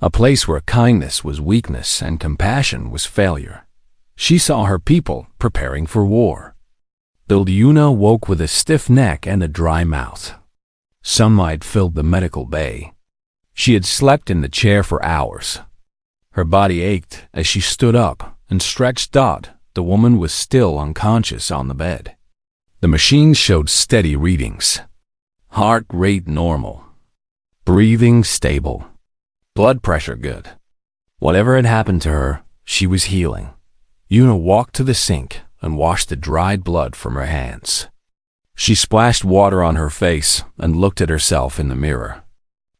A place where kindness was weakness and compassion was failure. She saw her people preparing for war. Yuna woke with a stiff neck and a dry mouth. Sunlight filled the medical bay. She had slept in the chair for hours. Her body ached as she stood up and stretched. The woman was still unconscious on the bed. The machine showed steady readings. Heart rate normal. Breathing stable. Blood pressure good. Whatever had happened to her, she was healing. Yuna walked to the sink and washed the dried blood from her hands. She splashed water on her face and looked at herself in the mirror.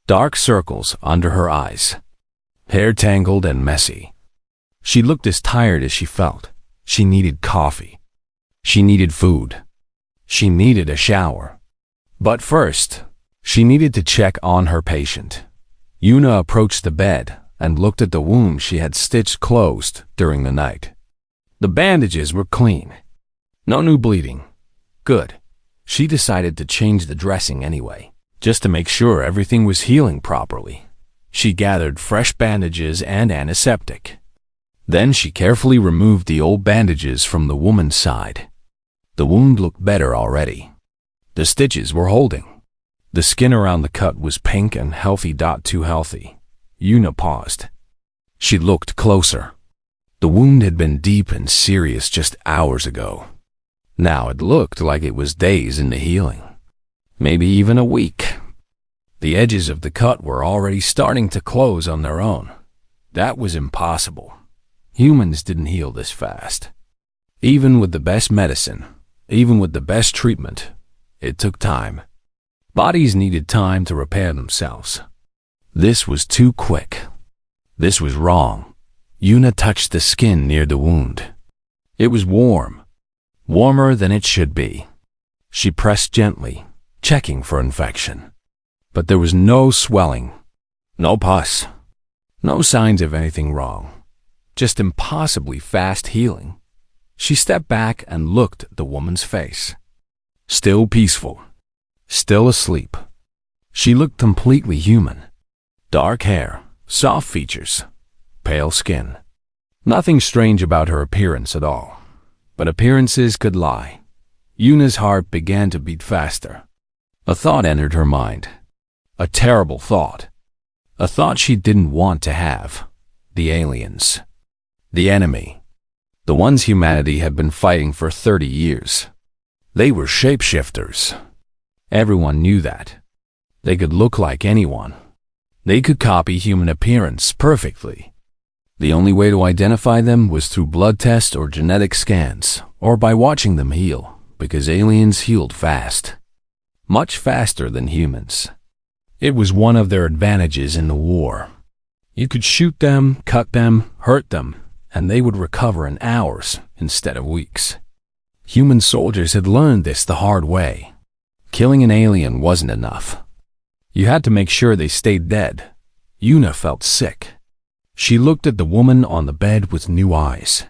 Dark circles under her eyes. Hair tangled and messy. She looked as tired as she felt. She needed coffee. She needed food. She needed a shower. But first, she needed to check on her patient. Yuna approached the bed and looked at the wound she had stitched closed during the night. The bandages were clean. No new bleeding. Good. She decided to change the dressing anyway, just to make sure everything was healing properly. She gathered fresh bandages and antiseptic. Then she carefully removed the old bandages from the woman's side. The wound looked better already. The stitches were holding. The skin around the cut was pink and healthy. Too healthy. Yuna paused. She looked closer. The wound had been deep and serious just hours ago. Now it looked like it was days into healing. Maybe even a week. The edges of the cut were already starting to close on their own. That was impossible. Humans didn't heal this fast. Even with the best medicine, even with the best treatment, it took time. Bodies needed time to repair themselves. This was too quick. This was wrong. Yuna touched the skin near the wound. It was warm. Warmer than it should be. She pressed gently, checking for infection. But there was no swelling, no pus, no signs of anything wrong. Just impossibly fast healing. She stepped back and looked at the woman's face. Still peaceful. Still asleep. She looked completely human. Dark hair, soft features, pale skin. Nothing strange about her appearance at all. But appearances could lie. Yuna's heart began to beat faster. A thought entered her mind. A terrible thought. A thought she didn't want to have. The aliens. The enemy. The ones humanity had been fighting for 30 years. They were shapeshifters. Everyone knew that. They could look like anyone. They could copy human appearance perfectly. The only way to identify them was through blood tests or genetic scans, or by watching them heal, because aliens healed fast. Much faster than humans. It was one of their advantages in the war. You could shoot them, cut them, hurt them, and they would recover in hours instead of weeks. Human soldiers had learned this the hard way. Killing an alien wasn't enough. You had to make sure they stayed dead. Yuna felt sick. She looked at the woman on the bed with new eyes.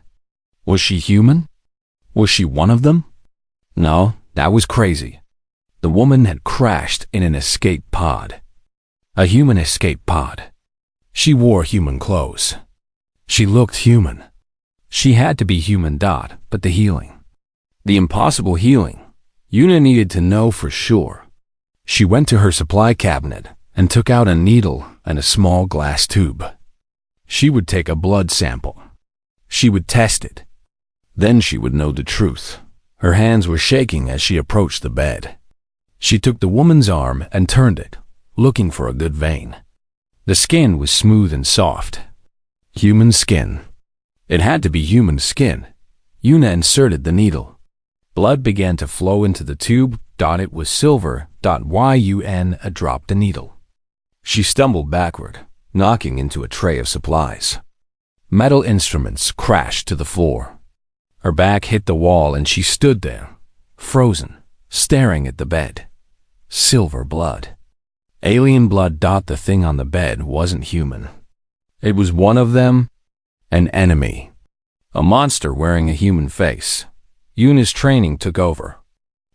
Was she human? Was she one of them? No, that was crazy. The woman had crashed in an escape pod. A human escape pod. She wore human clothes. She looked human. She had to be human. But the healing. The impossible healing. Yuna needed to know for sure. She went to her supply cabinet and took out a needle and a small glass tube. She would take a blood sample. She would test it. Then she would know the truth. Her hands were shaking as she approached the bed. She took the woman's arm and turned it, looking for a good vein. The skin was smooth and soft. Human skin. It had to be human skin. Yuna inserted the needle. Blood began to flow into the tube. It was silver. Yuna dropped the needle. She stumbled backward, knocking into a tray of supplies. Metal instruments crashed to the floor. Her back hit the wall and she stood there, frozen, staring at the bed. Silver blood. Alien blood. The thing on the bed wasn't human. It was one of them, an enemy. A monster wearing a human face. Yuna's training took over.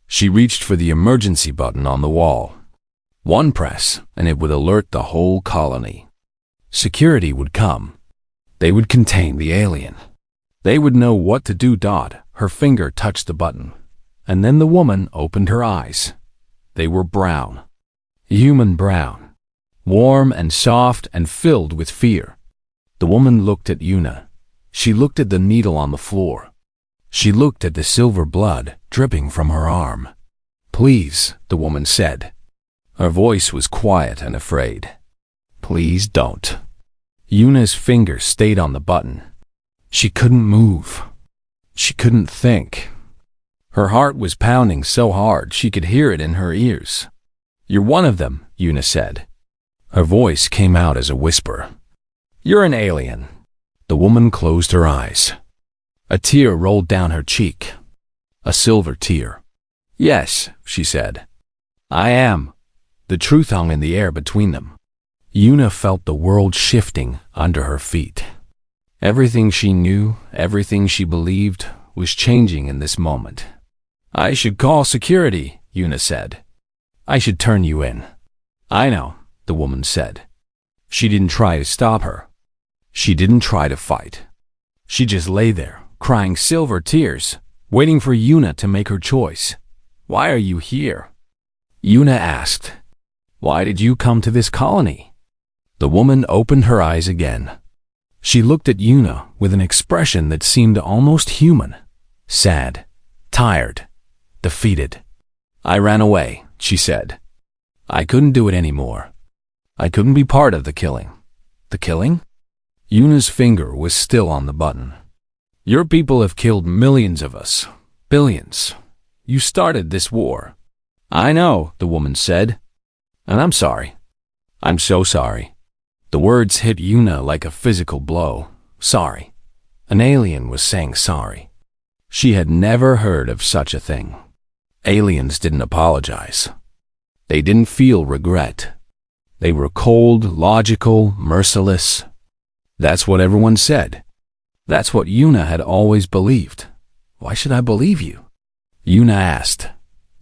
She reached for the emergency button on the wall. One press, and it would alert the whole colony. Security would come. They would contain the alien. They would know what to do. Her finger touched the button, and then the woman opened her eyes. They were brown. Human brown. Warm and soft and filled with fear. The woman looked at Yuna. She looked at the needle on the floor. She looked at the silver blood dripping from her arm. "Please," the woman said. Her voice was quiet and afraid. "Please don't." Yuna's fingers stayed on the button. She couldn't move. She couldn't think. Her heart was pounding so hard she could hear it in her ears. "You're one of them," Yuna said. Her voice came out as a whisper. "You're an alien." The woman closed her eyes. A tear rolled down her cheek. A silver tear. "Yes," she said. "I am." The truth hung in the air between them. Yuna felt the world shifting under her feet. Everything she knew, everything she believed, was changing in this moment. "I should call security," Yuna said. "I should turn you in." "I know," the woman said. She didn't try to stop her. She didn't try to fight. She just lay there, crying silver tears, waiting for Yuna to make her choice. "Why are you here?" Yuna asked. "Why did you come to this colony?" The woman opened her eyes again. She looked at Yuna with an expression that seemed almost human. Sad, tired, defeated. "I ran away," she said. "I couldn't do it anymore. I couldn't be part of the killing." "The killing?" Yuna's finger was still on the button. "Your people have killed millions of us. Billions. You started this war." "I know," the woman said. "And I'm sorry. I'm so sorry." The words hit Yuna like a physical blow. Sorry. An alien was saying sorry. She had never heard of such a thing. Aliens didn't apologize. They didn't feel regret. They were cold, logical, merciless. That's what everyone said. That's what Yuna had always believed. "Why should I believe you?" Yuna asked.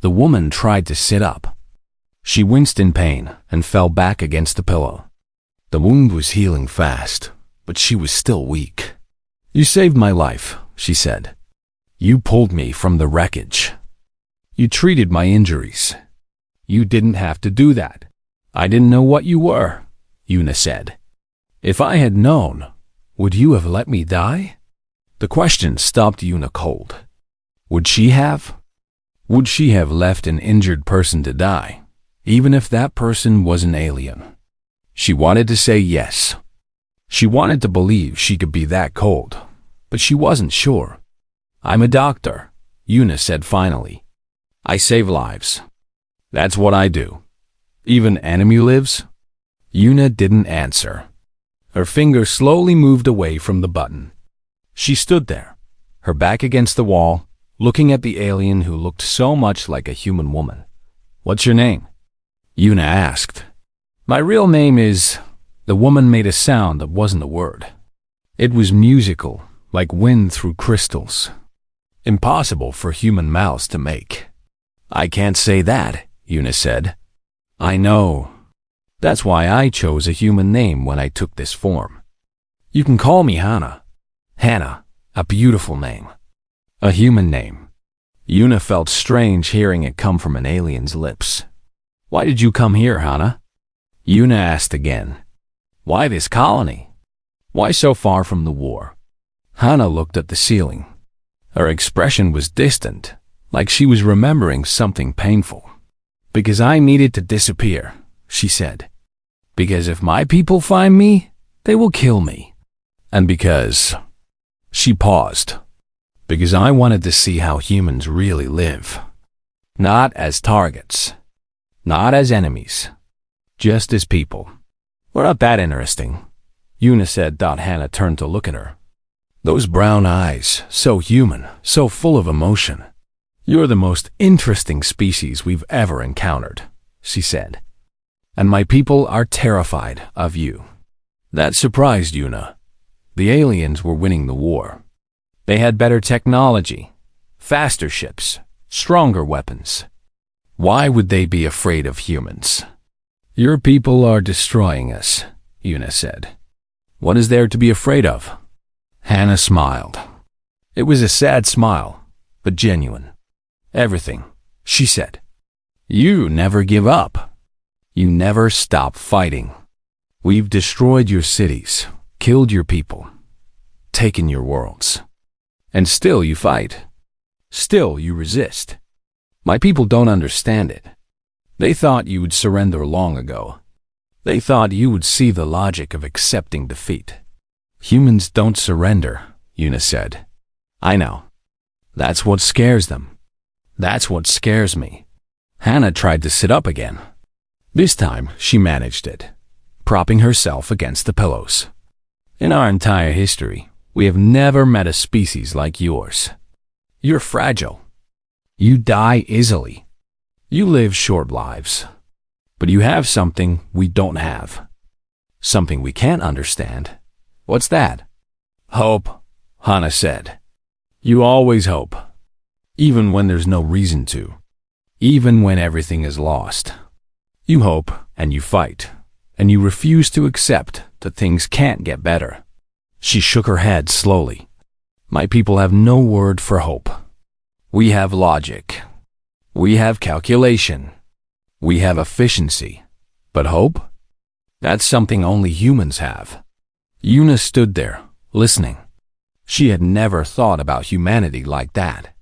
The woman tried to sit up. She winced in pain and fell back against the pillow. The wound was healing fast, but she was still weak. "You saved my life," she said. "You pulled me from the wreckage. You treated my injuries. You didn't have to do that." "I didn't know what you were," Yuna said. "If I had known, would you have let me die?" The question stopped Yuna cold. Would she have? Would she have left an injured person to die, even if that person was an alien? She wanted to say yes. She wanted to believe she could be that cold, but she wasn't sure. "I'm a doctor," Yuna said finally. "I save lives. That's what I do." "Even enemy lives?" Yuna didn't answer. Her finger slowly moved away from the button. She stood there, her back against the wall, looking at the alien who looked so much like a human woman. "What's your name?" Yuna asked. "My real name is—" The woman made a sound that wasn't a word. It was musical, like wind through crystals. Impossible for human mouths to make. "I can't say that," Yuna said. "I know. That's why I chose a human name when I took this form. You can call me Hannah." Hannah, a beautiful name. A human name. Yuna felt strange hearing it come from an alien's lips. "Why did you come here, Hannah?" Yuna asked again. "Why this colony? Why so far from the war?" Hannah looked at the ceiling. Her expression was distant, like she was remembering something painful. "Because I needed to disappear," she said. "Because if my people find me, they will kill me. And because—" She paused. "Because I wanted to see how humans really live. Not as targets. Not as enemies. Just as people." "We're not that interesting," Yuna said. Hannah turned to look at her. Those brown eyes, so human, so full of emotion. "You're the most interesting species we've ever encountered," she said. "And my people are terrified of you." That surprised Yuna. The aliens were winning the war. They had better technology, faster ships, stronger weapons. Why would they be afraid of humans? "Your people are destroying us," Yuna said. What is there to be afraid of? Hannah smiled. It was a sad smile, but genuine. Everything, she said. You never give up. You never stop fighting. We've destroyed your cities, killed your people, taken your worlds. And still you fight. Still you resist. My people don't understand it. They thought you would surrender long ago. They thought you would see the logic of accepting defeat. Humans don't surrender, Una said. I know. That's what scares them. That's what scares me. Hannah tried to sit up again. This time she managed it, propping herself against the pillows. In our entire history, we have never met a species like yours. You're fragile. You die easily. You live short lives. But you have something we don't have. Something we can't understand. What's that? Hope, Hannah said. You always hope. Even when there's no reason to. Even when everything is lost. You hope and you fight. And you refuse to accept that things can't get better. She shook her head slowly. My people have no word for hope. We have logic. We have calculation. We have efficiency. But hope? That's something only humans have. Una stood there, listening. She had never thought about humanity like that.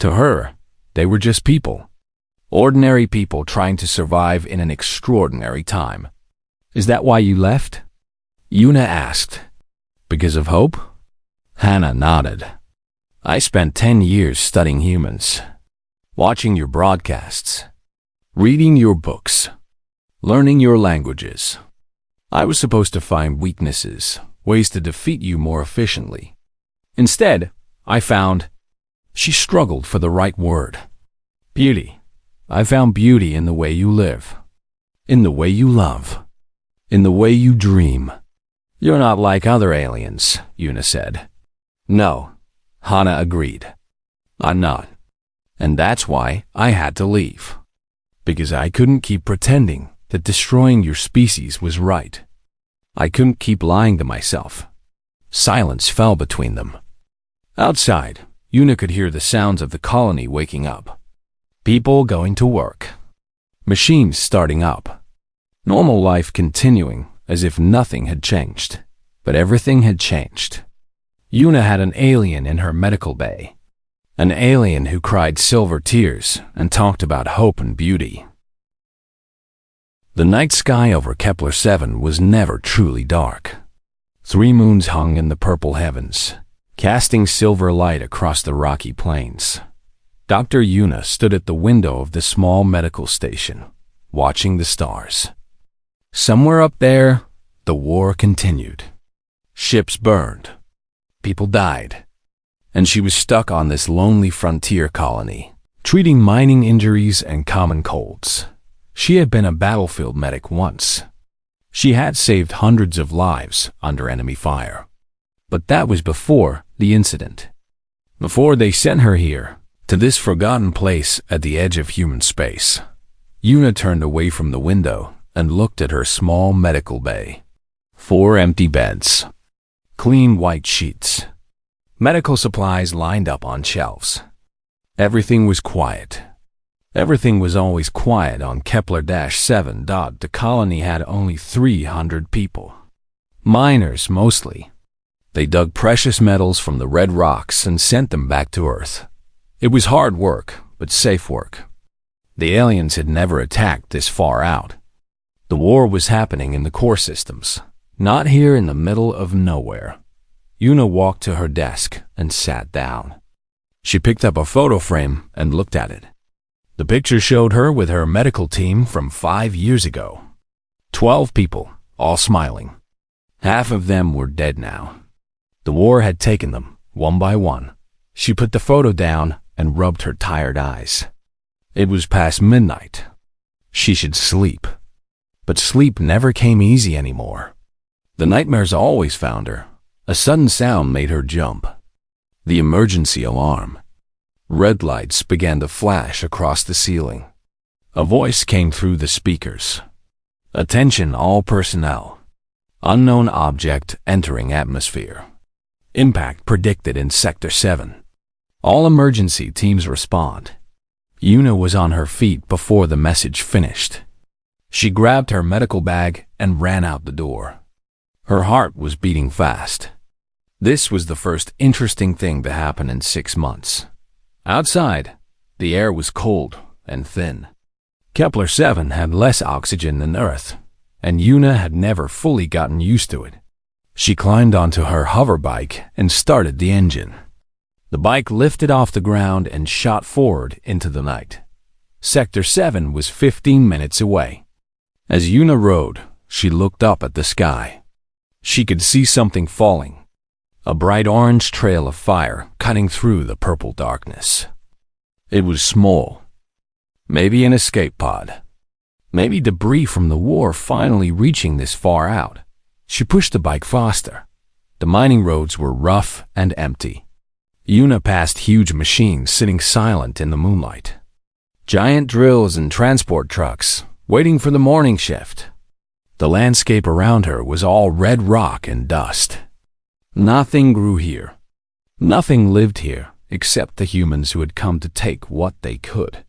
To her, they were just people. Ordinary people trying to survive in an extraordinary time. Is that why you left? Una asked. Because of hope? Hannah nodded. I spent 10 years studying humans, watching your broadcasts, reading your books, learning your languages. I was supposed to find weaknesses, ways to defeat you more efficiently. Instead, I found... She struggled for the right word. Beauty. I found beauty in the way you live, in the way you love, in the way you dream. You're not like other aliens, Una said. No, Hannah agreed. I'm not. And that's why I had to leave. Because I couldn't keep pretending that destroying your species was right. I couldn't keep lying to myself. Silence fell between them. Outside, Una could hear the sounds of the colony waking up. People going to work. Machines starting up. Normal life continuing as if nothing had changed. But everything had changed. Una had an alien in her medical bay. An alien who cried silver tears and talked about hope and beauty. The night sky over Kepler-7 was never truly dark. 3 moons hung in the purple heavens, casting silver light across the rocky plains. Dr. Una stood at the window of the small medical station, watching the stars. Somewhere up there, the war continued. Ships burned. People died. And she was stuck on this lonely frontier colony, treating mining injuries and common colds. She had been a battlefield medic once. She had saved hundreds of lives under enemy fire. But that was before the incident. Before they sent her here, to this forgotten place at the edge of human space. Una turned away from the window and looked at her small medical bay. 4 empty beds. Clean white sheets. Medical supplies lined up on shelves. Everything was quiet. Everything was always quiet on Kepler-7. The colony had only 300 people. Miners, mostly. They dug precious metals from the red rocks and sent them back to Earth. It was hard work, but safe work. The aliens had never attacked this far out. The war was happening in the core systems, not here in the middle of nowhere. Una walked to her desk and sat down. She picked up a photo frame and looked at it. The picture showed her with her medical team from 5 years ago. 12 people, all smiling. Half of them were dead now. The war had taken them, one by one. She put the photo down and rubbed her tired eyes. It was past midnight. She should sleep. But sleep never came easy anymore. The nightmares always found her. A sudden sound made her jump. The emergency alarm. Red lights began to flash across the ceiling. A voice came through the speakers. Attention all personnel. Unknown object entering atmosphere. Impact predicted in Sector 7. All emergency teams respond. Yuna was on her feet before the message finished. She grabbed her medical bag and ran out the door. Her heart was beating fast. This was the first interesting thing to happen in 6 months. Outside, the air was cold and thin. Kepler 7 had less oxygen than Earth, and Yuna had never fully gotten used to it. She climbed onto her hover bike and started the engine. The bike lifted off the ground and shot forward into the night. Sector 7 was 15 minutes away. As Yuna rode, she looked up at the sky. She could see something falling. A bright orange trail of fire cutting through the purple darkness. It was small. Maybe an escape pod. Maybe debris from the war finally reaching this far out. She pushed the bike faster. The mining roads were rough and empty. Yuna passed huge machines sitting silent in the moonlight. Giant drills and transport trucks, waiting for the morning shift. The landscape around her was all red rock and dust. Nothing grew here. Nothing lived here except the humans who had come to take what they could.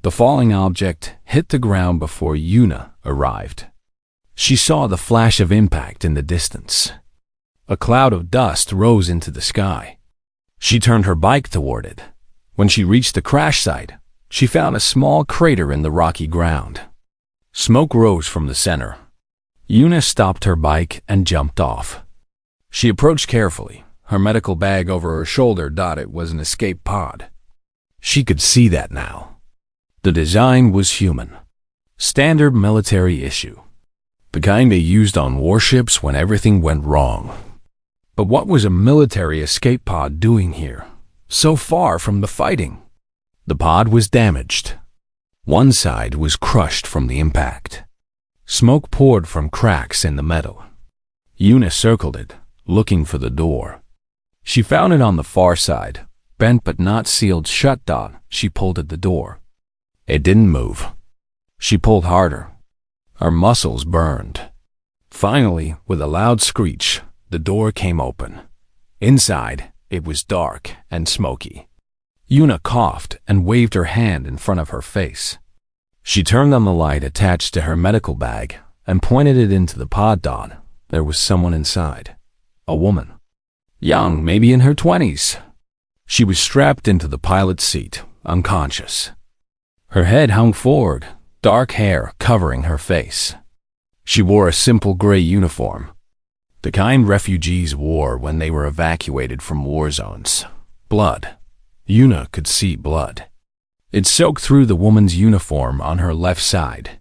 The falling object hit the ground before Yuna arrived. She saw the flash of impact in the distance. A cloud of dust rose into the sky. She turned her bike toward it. When she reached the crash site, she found a small crater in the rocky ground. Smoke rose from the center. Yuna stopped her bike and jumped off. She approached carefully, her medical bag over her shoulder. It was an escape pod. She could see that now. The design was human. Standard military issue. The kind they used on warships when everything went wrong. But what was a military escape pod doing here, so far from the fighting? The pod was damaged. One side was crushed from the impact. Smoke poured from cracks in the metal. Yuna circled it, looking for the door. She found it on the far side, bent but not sealed shut. She pulled at the door. It didn't move. She pulled harder. Her muscles burned. Finally, with a loud screech, the door came open. Inside, it was dark and smoky. Yuna coughed and waved her hand in front of her face. She turned on the light attached to her medical bag and pointed it into the pod. There was someone inside. A woman. Young, maybe in her 20s. She was strapped into the pilot's seat, unconscious. Her head hung forward, dark hair covering her face. She wore a simple gray uniform, the kind refugees wore when they were evacuated from war zones. Blood. Yuna could see blood. It soaked through the woman's uniform on her left side.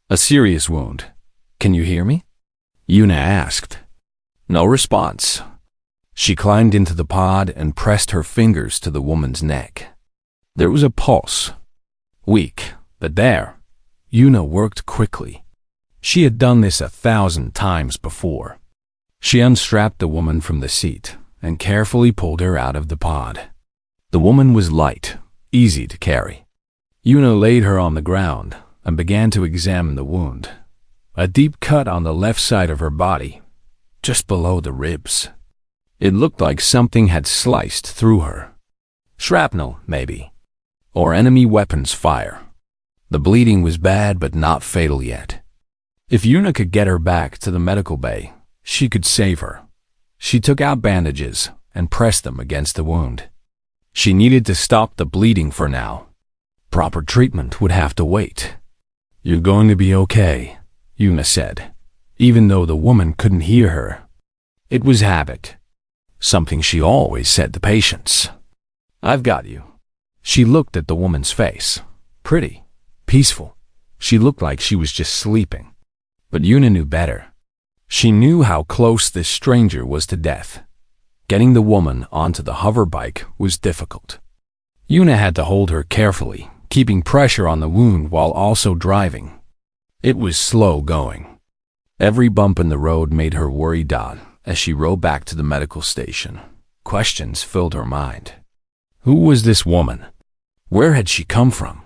A serious wound. Can you hear me? Yuna asked. No response. She climbed into the pod and pressed her fingers to the woman's neck. There was a pulse. Weak, but there. Yuna worked quickly. She had done this 1,000 times before. She unstrapped the woman from the seat and carefully pulled her out of the pod. The woman was light, easy to carry. Yuna laid her on the ground and began to examine the wound. A deep cut on the left side of her body, just below the ribs. It looked like something had sliced through her. Shrapnel, maybe. Or enemy weapons fire. The bleeding was bad but not fatal yet. If Yuna could get her back to the medical bay, she could save her. She took out bandages and pressed them against the wound. She needed to stop the bleeding for now. Proper treatment would have to wait. You're going to be okay, Yuna said, even though the woman couldn't hear her. It was habit. Something she always said to patients. I've got you. She looked at the woman's face. Pretty. Peaceful. She looked like she was just sleeping. But Yuna knew better. She knew how close this stranger was to death. Getting the woman onto the hover bike was difficult. Yuna had to hold her carefully, keeping pressure on the wound while also driving. It was slow going. Every bump in the road made her worried as she rode back to the medical station. Questions filled her mind. Who was this woman? Where had she come from?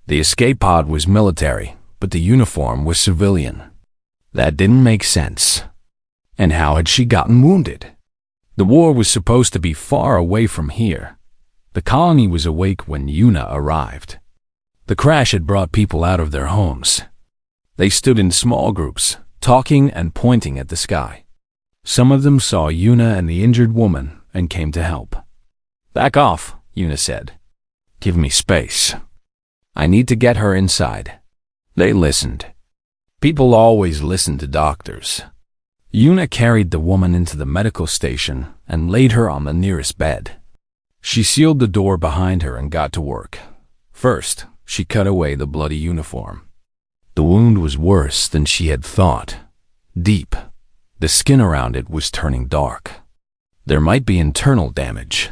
The escape pod was military, but the uniform was civilian. That didn't make sense. And how had she gotten wounded? The war was supposed to be far away from here. The colony was awake when Yuna arrived. The crash had brought people out of their homes. They stood in small groups, talking and pointing at the sky. Some of them saw Yuna and the injured woman and came to help. "Back off," Yuna said. "Give me space. I need to get her inside." They listened. People always listen to doctors. Yuna carried the woman into the medical station and laid her on the nearest bed. She sealed the door behind her and got to work. First, she cut away the bloody uniform. The wound was worse than she had thought. Deep. The skin around it was turning dark. There might be internal damage.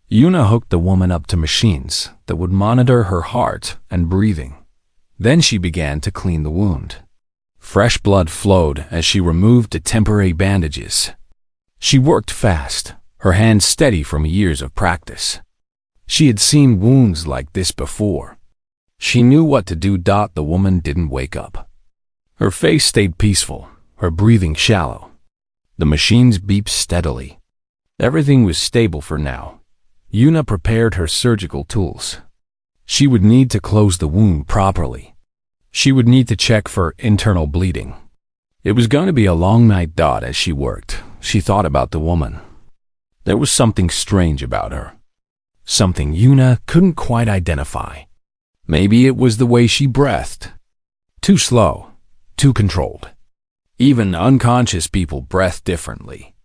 Yuna hooked the woman up to machines that would monitor her heart and breathing. Then she began to clean the wound. Fresh blood flowed as she removed the temporary bandages. She worked fast, her hands steady from years of practice. She had seen wounds like this before. She knew what to do. The woman didn't wake up. Her face stayed peaceful, her breathing shallow. The machines beeped steadily. Everything was stable for now. Yuna prepared her surgical tools. She would need to close the wound properly. She would need to check for internal bleeding. It was going to be a long night. As she worked, she thought about the woman. There was something strange about her. Something Yuna couldn't quite identify. Maybe it was the way she breathed. Too slow, too controlled. Even unconscious people breathe differently.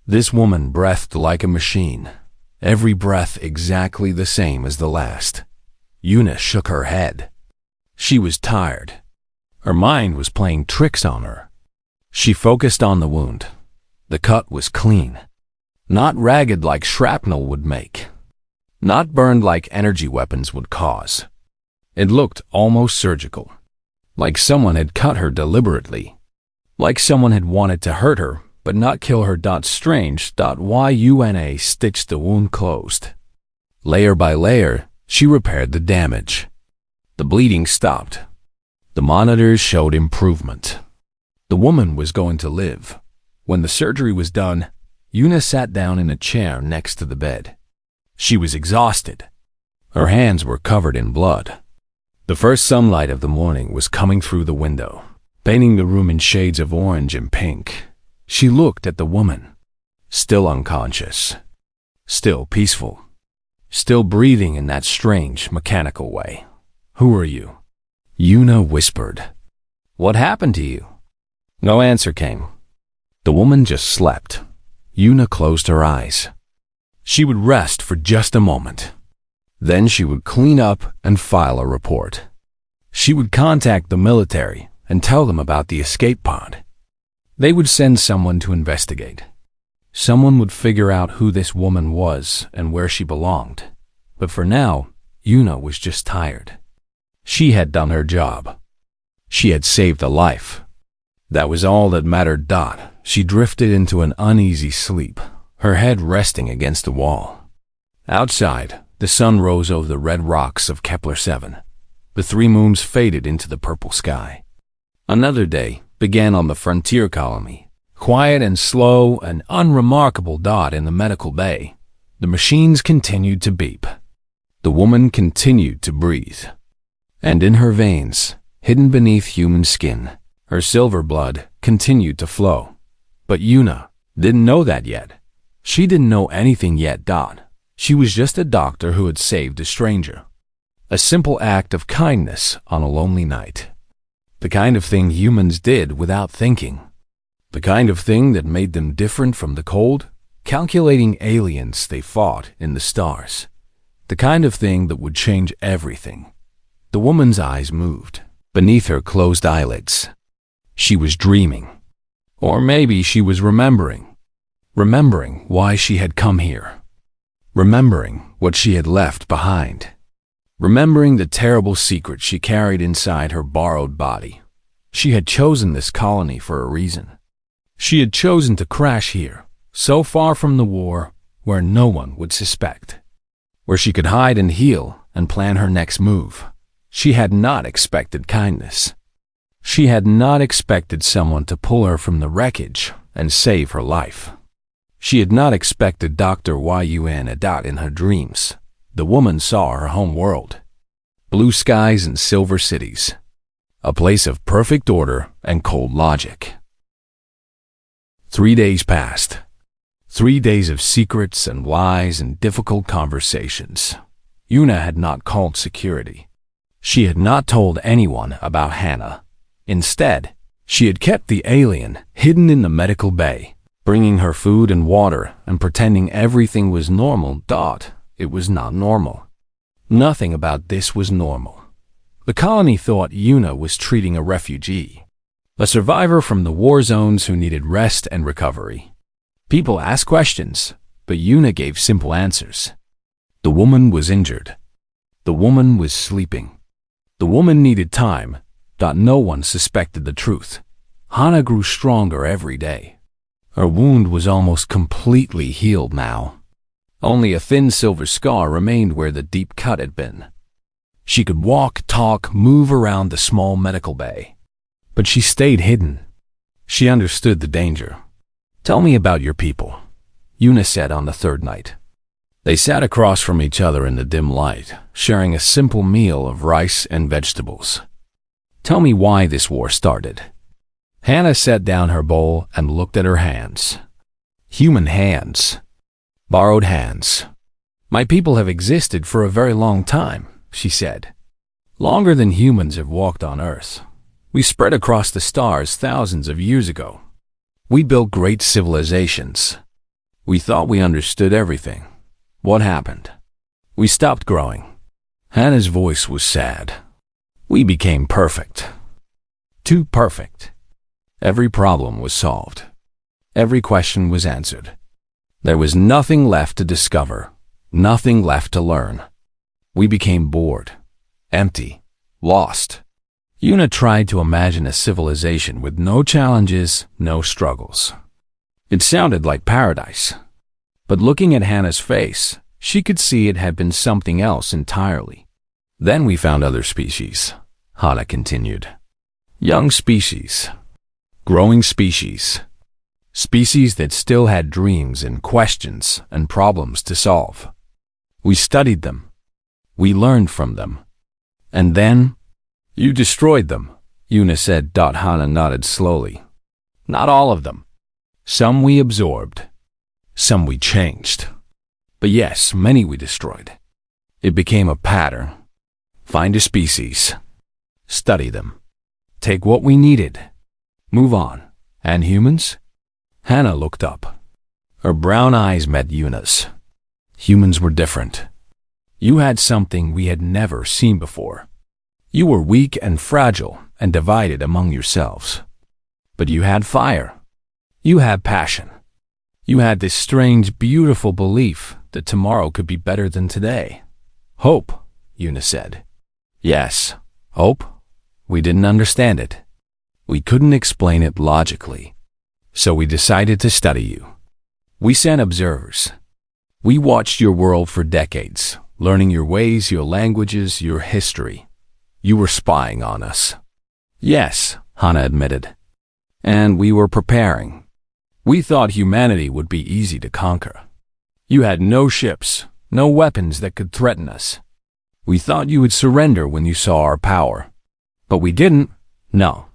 This woman breathed like a machine. Every breath exactly the same as the last. Yuna shook her head. She was tired. Her mind was playing tricks on her. She focused on the wound. The cut was clean. Not ragged like shrapnel would make. Not burned like energy weapons would cause. It looked almost surgical. Like someone had cut her deliberately. Like someone had wanted to hurt her, but not kill her. Strange. Yuna stitched the wound closed. Layer by layer, she repaired the damage. The bleeding stopped. The monitors showed improvement. The woman was going to live. When the surgery was done, Yuna sat down in a chair next to the bed. She was exhausted. Her hands were covered in blood. The first sunlight of the morning was coming through the window, painting the room in shades of orange and pink. She looked at the woman. Still unconscious. Still peaceful. Still breathing in that strange, mechanical way. "Who are you?" Yuna whispered. "What happened to you?" No answer came. The woman just slept. Yuna closed her eyes. She would rest for just a moment. Then she would clean up and file a report. She would contact the military and tell them about the escape pod. They would send someone to investigate. Someone would figure out who this woman was and where she belonged. But for now, Yuna was just tired. She had done her job. She had saved a life. That was all that mattered. She drifted into an uneasy sleep, her head resting against the wall. Outside, the sun rose over the red rocks of Kepler-7. The three moons faded into the purple sky. Another day began on the frontier colony, quiet and slow and unremarkable. In the medical bay, the machines continued to beep. The woman continued to breathe. And in her veins, hidden beneath human skin, her silver blood continued to flow. But Yuna didn't know that yet. She didn't know anything yet. She was just a doctor who had saved a stranger. A simple act of kindness on a lonely night. The kind of thing humans did without thinking. The kind of thing that made them different from the cold, calculating aliens they fought in the stars. The kind of thing that would change everything. The woman's eyes moved beneath her closed eyelids. She was dreaming. Or maybe she was remembering. Remembering why she had come here. Remembering what she had left behind. Remembering the terrible secret she carried inside her borrowed body. She had chosen this colony for a reason. She had chosen to crash here, so far from the war, where no one would suspect. Where she could hide and heal and plan her next move. She had not expected kindness. She had not expected someone to pull her from the wreckage and save her life. She had not expected Dr. Yun Adat in her dreams. The woman saw her home world. Blue skies and silver cities. A place of perfect order and cold logic. 3 days passed. 3 days of secrets and lies and difficult conversations. Yuna had not called security. She had not told anyone about Hannah. Instead, she had kept the alien hidden in the medical bay, bringing her food and water and pretending everything was normal. It was not normal. Nothing about this was normal. The colony thought Yuna was treating a refugee, a survivor from the war zones who needed rest and recovery. People asked questions, but Yuna gave simple answers. The woman was injured. The woman was sleeping. The woman needed time. No one suspected the truth. Hannah grew stronger every day. Her wound was almost completely healed now. Only a thin silver scar remained where the deep cut had been. She could walk, talk, move around the small medical bay. But she stayed hidden. She understood the danger. "Tell me about your people," Yuna said on the third night. They sat across from each other in the dim light, sharing a simple meal of rice and vegetables. "Tell me why this war started." Hannah set down her bowl and looked at her hands. Human hands. Borrowed hands. "My people have existed for a very long time," she said. "Longer than humans have walked on Earth. We spread across the stars thousands of years ago. We built great civilizations. We thought we understood everything. What happened? We stopped growing." Hannah's voice was sad. "We became perfect. Too perfect. Every problem was solved. Every question was answered. There was nothing left to discover, nothing left to learn. We became bored, empty, lost." Yuna tried to imagine a civilization with no challenges, no struggles. It sounded like paradise. But looking at Hannah's face, she could see it had been something else entirely. "Then we found other species," Hannah continued. "Young species. Growing species. Species that still had dreams and questions and problems to solve. We studied them. We learned from them. And then, you destroyed them," Yuna said. Hannah nodded slowly. "Not all of them. Some we absorbed. Some we changed. But yes, many we destroyed. It became a pattern. Find a species. Study them. Take what we needed. Move on. And humans?" Hannah looked up. Her brown eyes met Yuna's. "Humans were different. You had something we had never seen before. You were weak and fragile and divided among yourselves. But you had fire. You had passion. You had this strange, beautiful belief that tomorrow could be better than today. Hope," Yuna said. "Yes, hope. We didn't understand it. We couldn't explain it logically. So we decided to study you. We sent observers. We watched your world for decades, learning your ways, your languages, your history. You were spying on us." "Yes," Hannah admitted. "And we were preparing. We thought humanity would be easy to conquer. You had no ships, no weapons that could threaten us. We thought you would surrender when you saw our power. But we didn't. No."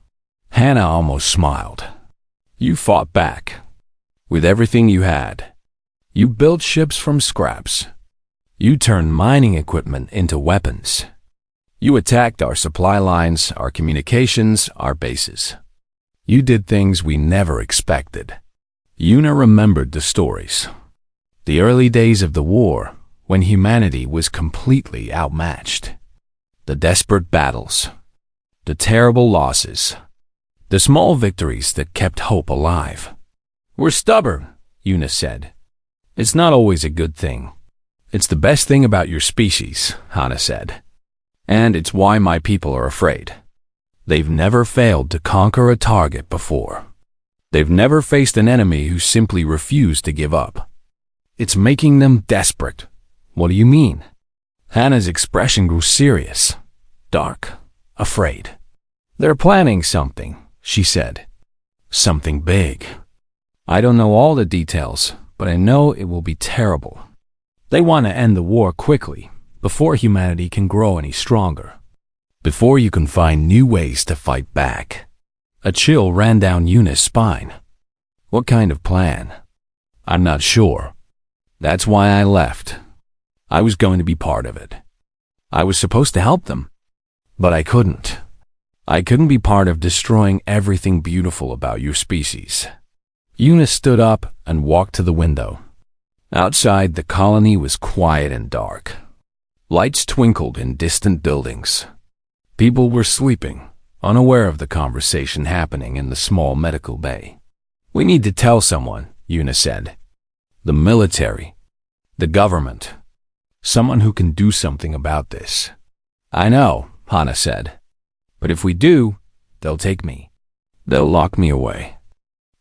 Hannah almost smiled. "You fought back. With everything you had. You built ships from scraps. You turned mining equipment into weapons. You attacked our supply lines, our communications, our bases. You did things we never expected." Yuna remembered the stories. The early days of the war, when humanity was completely outmatched. The desperate battles. The terrible losses. The small victories that kept hope alive. "We're stubborn," Yuna said. "It's not always a good thing. It's the best thing about your species," Hannah said. "And it's why my people are afraid. They've never failed to conquer a target before. They've never faced an enemy who simply refused to give up. It's making them desperate." "What do you mean?" Hannah's expression grew serious, dark, afraid. "They're planning something," she said. "Something big. I don't know all the details, but I know it will be terrible. They want to end the war quickly, before humanity can grow any stronger. Before you can find new ways to fight back. A chill ran down Yuna's spine. What kind of plan? I'm not sure. That's why I left. I was going to be part of it. I was supposed to help them. But I couldn't. I couldn't be part of destroying everything beautiful about your species. Yuna stood up and walked to the window. Outside, the colony was quiet and dark. Lights twinkled in distant buildings. People were sleeping, unaware of the conversation happening in the small medical bay. We need to tell someone, Yuna said. The military. The government. Someone who can do something about this. I know, Hana said. But if we do, they'll take me. They'll lock me away.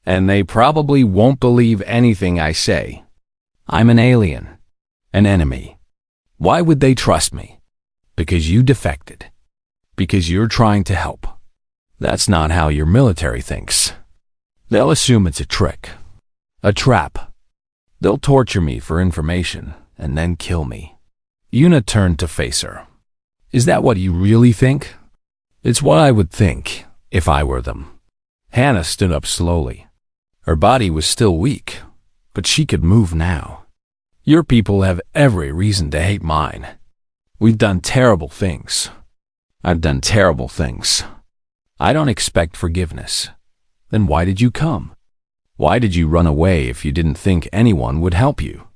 And they probably won't believe anything I say. I'm an alien. An enemy. Why would they trust me? Because you defected. Because you're trying to help. That's not how your military thinks. They'll assume it's a trick. A trap. They'll torture me for information and then kill me. Yuna turned to face her. Is that what you really think? It's what I would think if I were them. Hannah stood up slowly. Her body was still weak, but she could move now. Your people have every reason to hate mine. We've done terrible things. I've done terrible things. I don't expect forgiveness. Then why did you come? Why did you run away if you didn't think anyone would help you?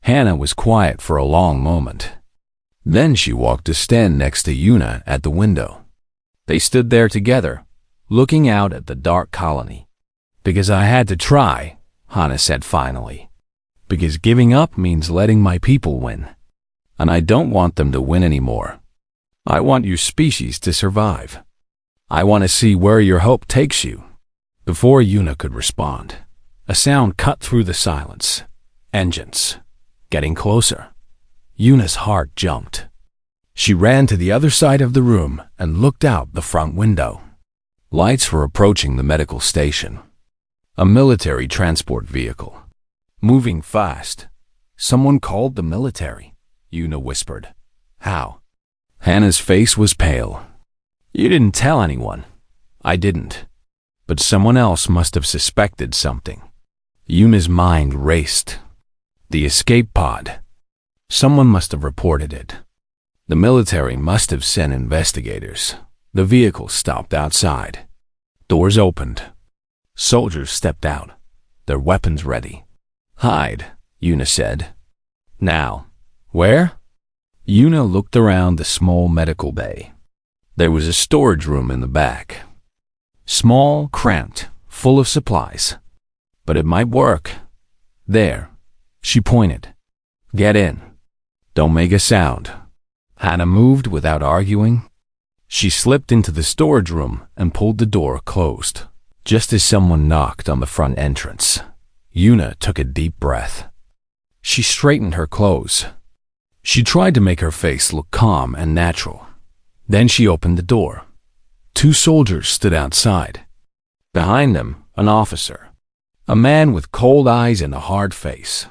Hannah was quiet for a long moment. Then she walked to stand next to Yuna at the window. They stood there together, looking out at the dark colony. Because I had to try, Hannah said finally. Because giving up means letting my people win. And I don't want them to win anymore. I want your species to survive. I want to see where your hope takes you. Before Yuna could respond, a sound cut through the silence. Engines. Getting closer. Yuna's heart jumped. She ran to the other side of the room and looked out the front window. Lights were approaching the medical station. A military transport vehicle. Moving fast. Someone called the military, Yuna whispered. How? Hannah's face was pale. You didn't tell anyone. I didn't. But someone else must have suspected something. Yuna's mind raced. The escape pod. Someone must have reported it. The military must have sent investigators. The vehicle stopped outside. Doors opened. Soldiers stepped out, their weapons ready. Hide, Yuna said. Now, where? Yuna looked around the small medical bay. There was a storage room in the back. Small, cramped, full of supplies. But it might work. There, she pointed. Get in. Don't make a sound. Hannah moved without arguing. She slipped into the storage room and pulled the door closed. Just as someone knocked on the front entrance, Yuna took a deep breath. She straightened her clothes. She tried to make her face look calm and natural. Then she opened the door. 2 soldiers stood outside. Behind them, an officer. A man with cold eyes and a hard face.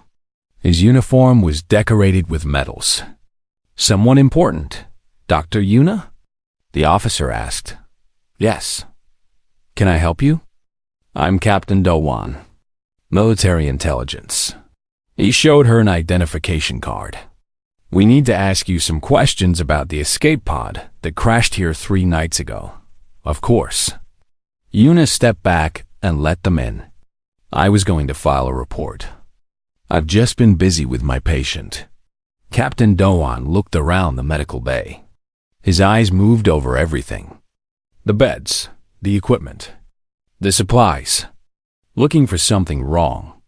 His uniform was decorated with medals. Someone important, Dr. Yuna? The officer asked. Yes. Can I help you? I'm Captain Dowan. Military intelligence. He showed her an identification card. We need to ask you some questions about the escape pod that crashed here 3 nights ago. Of course. Yuna stepped back and let them in. I was going to file a report. I've just been busy with my patient. Captain Dowan looked around the medical bay. His eyes moved over everything. The beds, the equipment, the supplies. Looking for something wrong.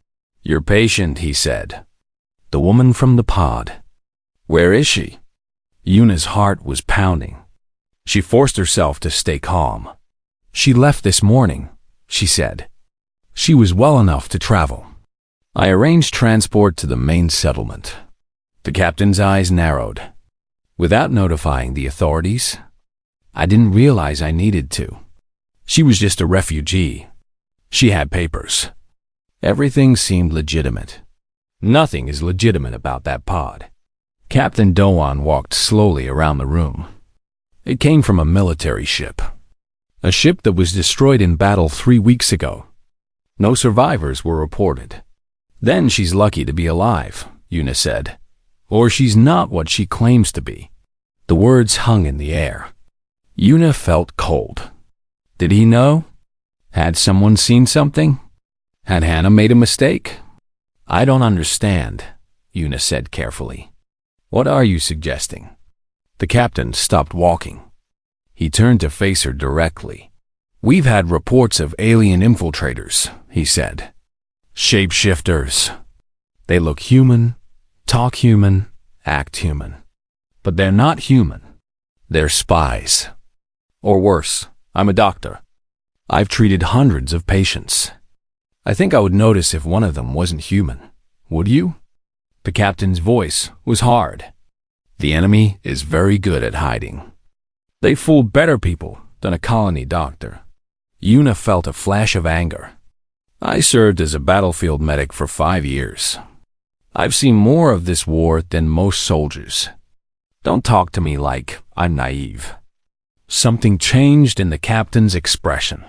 Your patient, he said. The woman from the pod. Where is she? Yuna's heart was pounding. She forced herself to stay calm. She left this morning, she said. She was well enough to travel. I arranged transport to the main settlement. The captain's eyes narrowed. Without notifying the authorities, I didn't realize I needed to. She was just a refugee. She had papers. Everything seemed legitimate. Nothing is legitimate about that pod. Captain Doan walked slowly around the room. It came from a military ship. A ship that was destroyed in battle 3 weeks ago. No survivors were reported. Then she's lucky to be alive, Una said. Or she's not what she claims to be. The words hung in the air. Una felt cold. Did he know? Had someone seen something? Had Hannah made a mistake? I don't understand, Una said carefully. What are you suggesting? The captain stopped walking. He turned to face her directly. We've had reports of alien infiltrators, he said. Shapeshifters. They look human, talk human, act human. But they're not human. They're spies. Or worse, I'm a doctor. I've treated hundreds of patients. I think I would notice if one of them wasn't human. Would you? The captain's voice was hard. The enemy is very good at hiding. They fool better people than a colony doctor. Una felt a flash of anger. I served as a battlefield medic for 5 years. I've seen more of this war than most soldiers. Don't talk to me like I'm naive. Something changed in the captain's expression.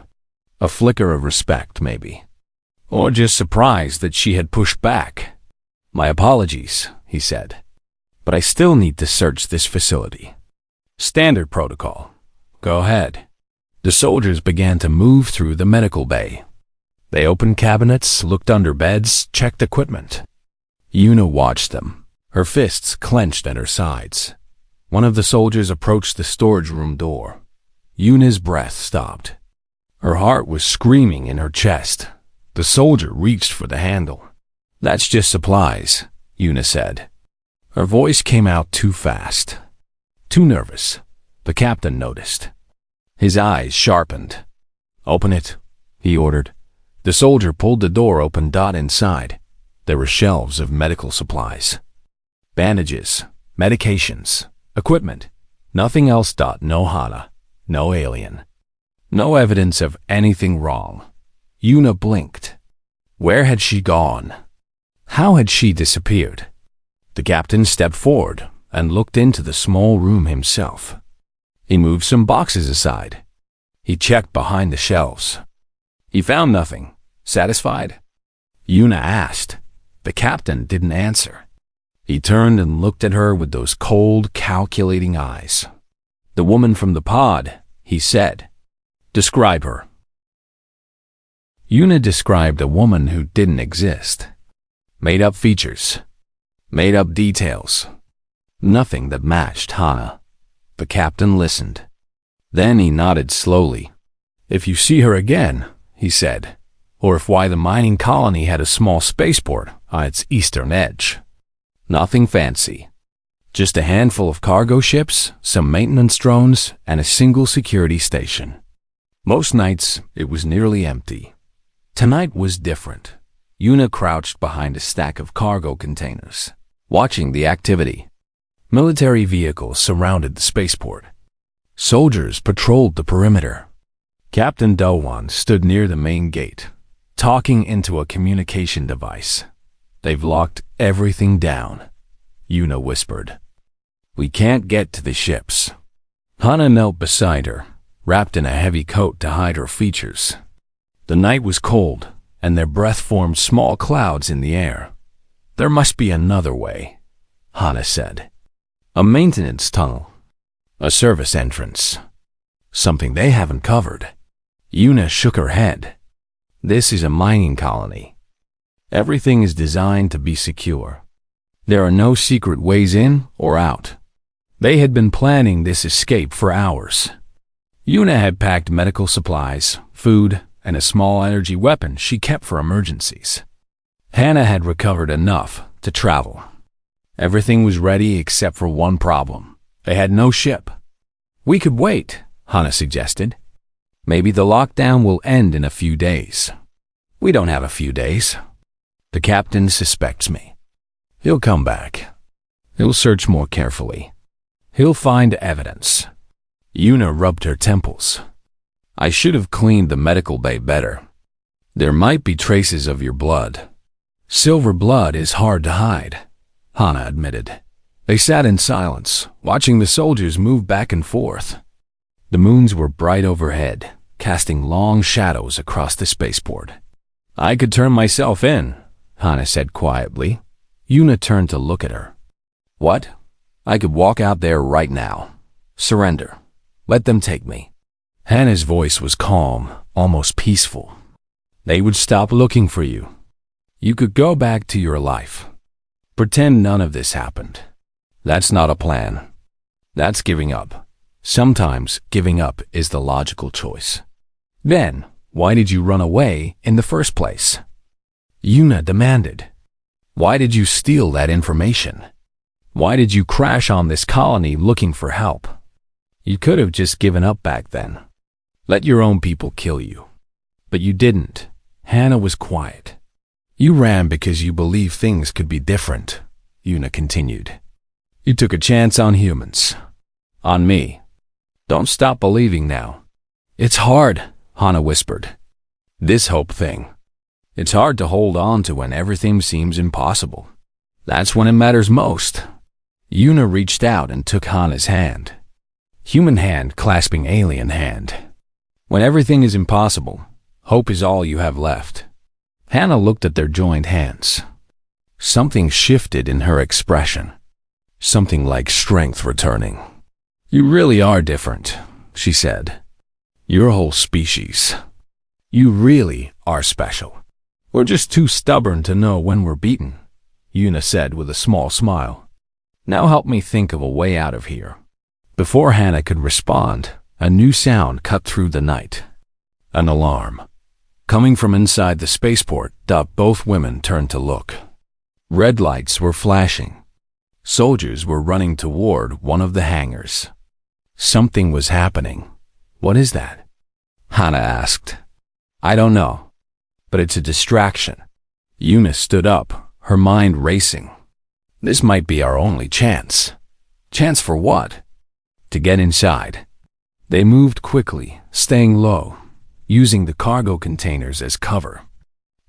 A flicker of respect, maybe. Or just surprise that she had pushed back. My apologies, he said. But I still need to search this facility. Standard protocol. Go ahead. The soldiers began to move through the medical bay. They opened cabinets, looked under beds, checked equipment. Una watched them, her fists clenched at her sides. One of the soldiers approached the storage room door. Una's breath stopped. Her heart was screaming in her chest. The soldier reached for the handle. That's just supplies, Una said. Her voice came out too fast. Too nervous. The captain noticed. His eyes sharpened. Open it, he ordered. The soldier pulled the door open. Inside, there were shelves of medical supplies. Bandages, medications, equipment. Nothing else. No Hana, no alien. No evidence of anything wrong. Una blinked. Where had she gone? How had she disappeared? The captain stepped forward and looked into the small room himself. He moved some boxes aside. He checked behind the shelves. He found nothing. Satisfied? Una asked. The captain didn't answer. He turned and looked at her with those cold, calculating eyes. The woman from the pod, he said. Describe her. Una described a woman who didn't exist. Made up features. Made up details. Nothing that matched Hana. The captain listened. Then he nodded slowly. If you see her again, he said, or if why the mining colony had a small spaceport on its eastern edge. Nothing fancy. Just a handful of cargo ships, some maintenance drones, and a single security station. Most nights, it was nearly empty. Tonight was different. Una crouched behind a stack of cargo containers, watching the activity. Military vehicles surrounded the spaceport. Soldiers patrolled the perimeter. Captain Doan stood near the main gate, talking into a communication device. They've locked everything down, Una whispered. We can't get to the ships. Hana knelt beside her, wrapped in a heavy coat to hide her features. The night was cold, and their breath formed small clouds in the air. There must be another way, Hana said. A maintenance tunnel. A service entrance. Something they haven't covered. Una shook her head. This is a mining colony. Everything is designed to be secure. There are no secret ways in or out. They had been planning this escape for hours. Una had packed medical supplies, food, and a small energy weapon she kept for emergencies. Hannah had recovered enough to travel. Everything was ready except for one problem. They had no ship. We could wait, Hannah suggested. Maybe the lockdown will end in a few days. We don't have a few days. The captain suspects me. He'll come back. He'll search more carefully. He'll find evidence. Una rubbed her temples. I should have cleaned the medical bay better. There might be traces of your blood. Silver blood is hard to hide, Hana admitted. They sat in silence, watching the soldiers move back and forth. The moons were bright overhead, casting long shadows across the spaceport. I could turn myself in, Hana said quietly. Yuna turned to look at her. What? I could walk out there right now. Surrender. Let them take me. Hana's voice was calm, almost peaceful. They would stop looking for you. You could go back to your life. Pretend none of this happened. That's not a plan. That's giving up. Sometimes giving up is the logical choice. Then, why did you run away in the first place? Yuna demanded. Why did you steal that information? Why did you crash on this colony looking for help? You could have just given up back then. Let your own people kill you. But you didn't. Hana was quiet. You ran because you believed things could be different, Yuna continued. You took a chance on humans. On me. Don't stop believing now. It's hard, Hana whispered. This hope thing. It's hard to hold on to when everything seems impossible. That's when it matters most. Yuna reached out and took Hana's hand. Human hand clasping alien hand. When everything is impossible, hope is all you have left. Hana looked at their joined hands. Something shifted in her expression. Something like strength returning. You really are different, she said. You're a whole species. You really are special. We're just too stubborn to know when we're beaten, Yuna said with a small smile. Now help me think of a way out of here. Before Hana could respond, a new sound cut through the night. An alarm. Coming from inside the spaceport, both women turned to look. Red lights were flashing. Soldiers were running toward one of the hangars. Something was happening. What is that? Hana asked. I don't know, but it's a distraction. Yuna stood up, her mind racing. This might be our only chance. Chance for what? To get inside. They moved quickly, staying low, using the cargo containers as cover.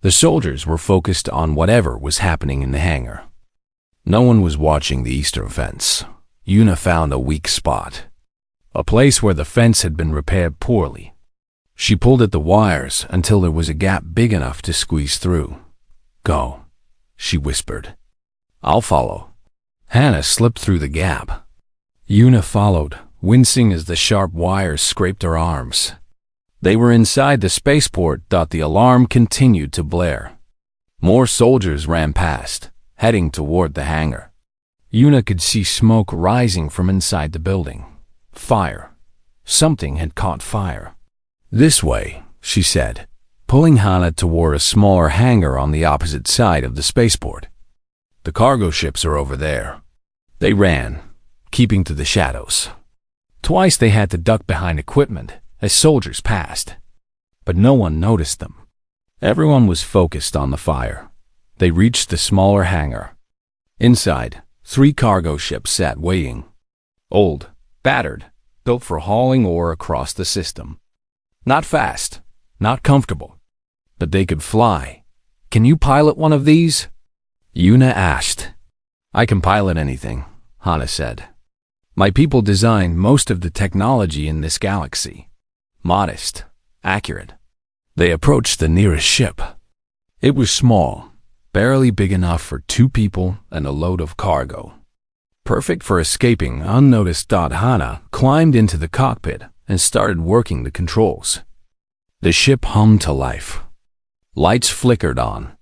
The soldiers were focused on whatever was happening in the hangar. No one was watching the eastern fence. Yuna found a weak spot. A place where the fence had been repaired poorly. She pulled at the wires until there was a gap big enough to squeeze through. Go, she whispered. I'll follow. Hana slipped through the gap. Yuna followed, wincing as the sharp wires scraped her arms. They were inside the spaceport. The alarm continued to blare. More soldiers ran past, heading toward the hangar. Yuna could see smoke rising from inside the building. Fire. Something had caught fire. This way, she said, pulling Hana toward a smaller hangar on the opposite side of the spaceport. The cargo ships are over there. They ran, keeping to the shadows. Twice they had to duck behind equipment as soldiers passed, but no one noticed them. Everyone was focused on the fire. They reached the smaller hangar. Inside, 3 cargo ships sat waiting. Old, battered, built for hauling ore across the system. Not fast, not comfortable, but they could fly. Can you pilot one of these? Yuna asked. I can pilot anything, Hana said. My people designed most of the technology in this galaxy. Modest, accurate. They approached the nearest ship. It was small, barely big enough for 2 people and a load of cargo. Perfect for escaping unnoticed. Hana climbed into the cockpit and started working the controls. The ship hummed to life. Lights flickered on.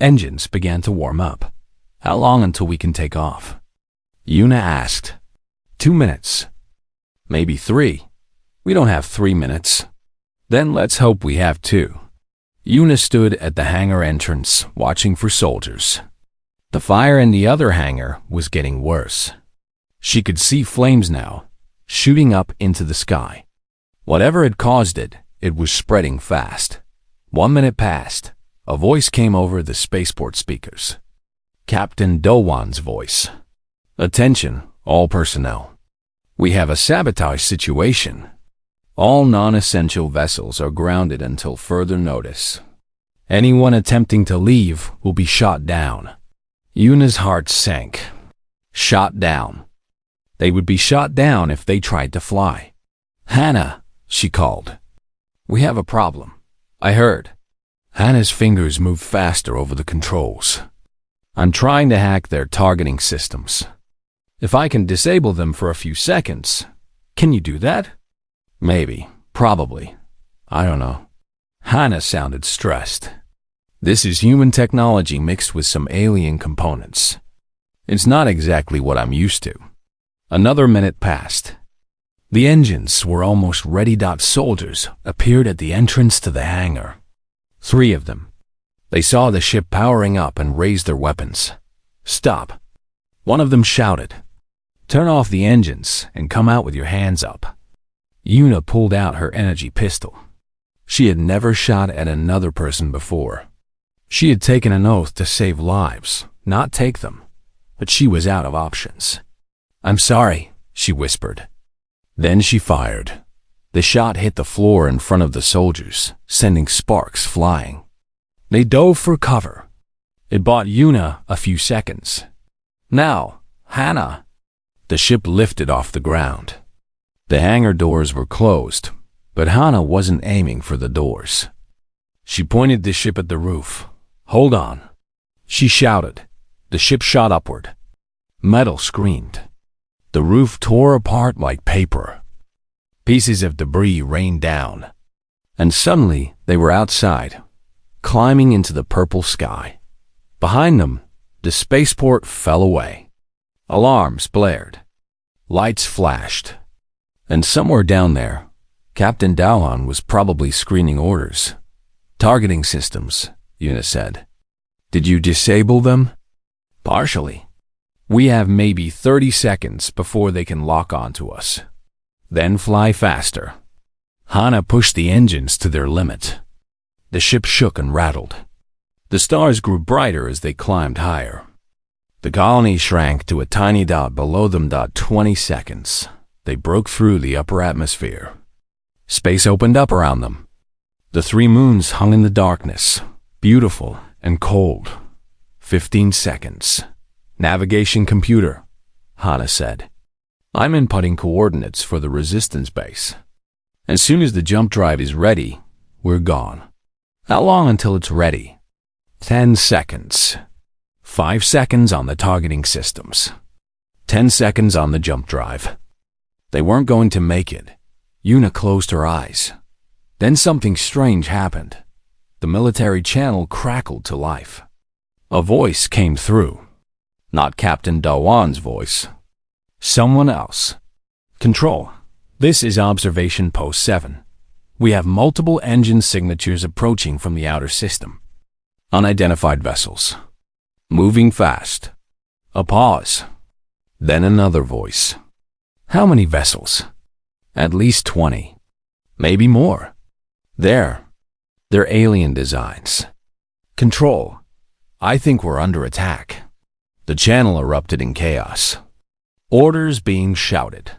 Engines began to warm up. How long until we can take off? Yuna asked. 2 minutes. Maybe 3. We don't have 3 minutes. Then let's hope we have 2. Yuna stood at the hangar entrance, watching for soldiers. The fire in the other hangar was getting worse. She could see flames now, shooting up into the sky. Whatever had caused it, it was spreading fast. 1 minute passed. A voice came over the spaceport speakers. Captain Dowan's voice. Attention, all personnel. We have a sabotage situation. All non-essential vessels are grounded until further notice. Anyone attempting to leave will be shot down. Yuna's heart sank. Shot down. They would be shot down if they tried to fly. Hannah, she called. We have a problem. I heard. Hannah's fingers moved faster over the controls. I'm trying to hack their targeting systems. If I can disable them for a few seconds, can you do that? Maybe. Probably. I don't know. Hannah sounded stressed. This is human technology mixed with some alien components. It's not exactly what I'm used to. Another minute passed. The engines were almost ready. Soldiers appeared at the entrance to the hangar. 3 of them. They saw the ship powering up and raised their weapons. Stop. One of them shouted. Turn off the engines and come out with your hands up. Yuna pulled out her energy pistol. She had never shot at another person before. She had taken an oath to save lives, not take them. But she was out of options. I'm sorry, she whispered. Then she fired. The shot hit the floor in front of the soldiers, sending sparks flying. They dove for cover. It bought Yuna a few seconds. Now, Hannah. The ship lifted off the ground. The hangar doors were closed, but Hannah wasn't aiming for the doors. She pointed the ship at the roof. Hold on. She shouted. The ship shot upward. Metal screamed. The roof tore apart like paper. Pieces of debris rained down. And suddenly they were outside, climbing into the purple sky. Behind them, the spaceport fell away. Alarms blared. Lights flashed. And somewhere down there, Captain Dowhan was probably screening orders. Targeting systems, Yuna said. Did you disable them? Partially. We have maybe 30 seconds before they can lock onto us. Then fly faster. Hannah pushed the engines to their limit. The ship shook and rattled. The stars grew brighter as they climbed higher. The colony shrank to a tiny dot below them. 20 seconds. They broke through the upper atmosphere. Space opened up around them. The 3 moons hung in the darkness, beautiful and cold. 15 seconds. Navigation computer, Hannah said. I'm inputting coordinates for the resistance base. As soon as the jump drive is ready, we're gone. How long until it's ready? 10 seconds. 5 seconds on the targeting systems. 10 seconds on the jump drive. They weren't going to make it. Yuna closed her eyes. Then something strange happened. The military channel crackled to life. A voice came through. Not Captain Dawan's voice. Someone else. Control. This is Observation Post 7. We have multiple engine signatures approaching from the outer system. Unidentified vessels. Moving fast. A pause. Then another voice. How many vessels? At least 20. Maybe more. They're alien designs. Control. I think we're under attack. The channel erupted in chaos. Orders being shouted.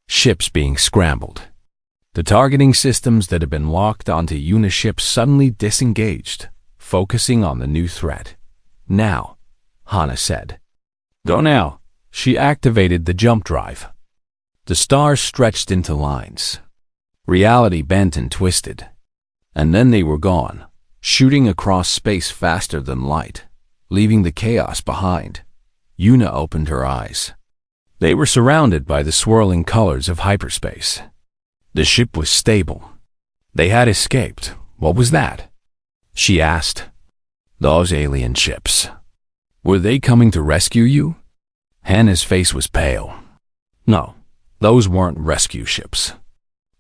Ships being scrambled. The targeting systems that had been locked onto Yuna ships suddenly disengaged, focusing on the new threat. Now, Hannah said. Go now. She activated the jump drive. The stars stretched into lines. Reality bent and twisted. And then they were gone, shooting across space faster than light, leaving the chaos behind. Yuna opened her eyes. They were surrounded by the swirling colors of hyperspace. The ship was stable. They had escaped. What was that? She asked. Those alien ships. Were they coming to rescue you? Hannah's face was pale. No, those weren't rescue ships.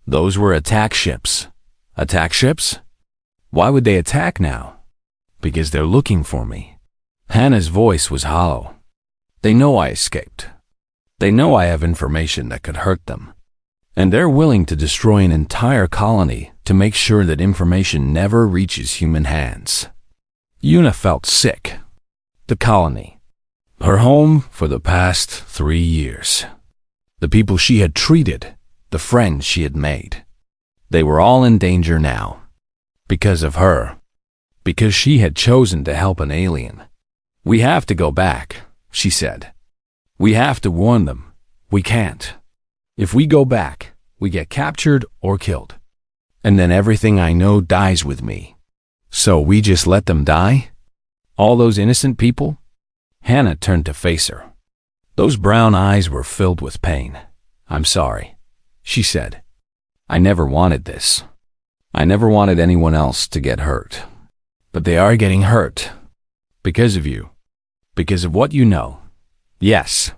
Those were attack ships. Attack ships? Why would they attack now? Because they're looking for me. Hannah's voice was hollow. They know I escaped. They know I have information that could hurt them. And they're willing to destroy an entire colony to make sure that information never reaches human hands. Yuna felt sick. The colony. Her home for the past 3 years. The people she had treated. The friends she had made. They were all in danger now. Because of her. because she had chosen to help an alien. "We have to go back," she said. "We have to warn them. We can't. If we go back, we get captured or killed. And then everything I know dies with me. So we just let them die? All those innocent people?" Hannah turned to face her. Those brown eyes were filled with pain. "I'm sorry," she said. "I never wanted this. I never wanted anyone else to get hurt. But they are getting hurt. Because of you. Because of what you know. Yes."